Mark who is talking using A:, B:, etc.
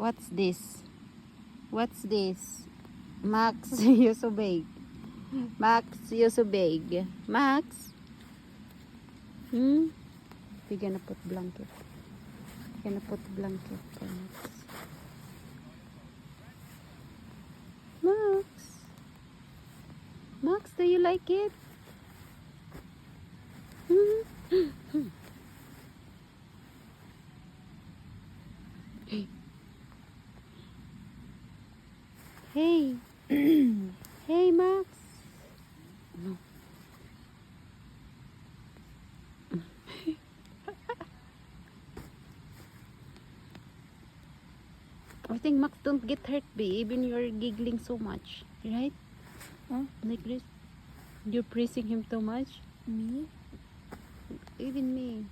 A: What's this? What's this? Max, you're so big. Max, you're so big. Max? We're gonna put blanket. We're gonna put blanket for Max. Max? Max, do you like it? Hey. Hey, Max. No. I think Max don't get hurt, babe, even you're giggling so much, right?
B: Huh?
A: Like this. You're praising him too much.
B: Me?
A: Even me.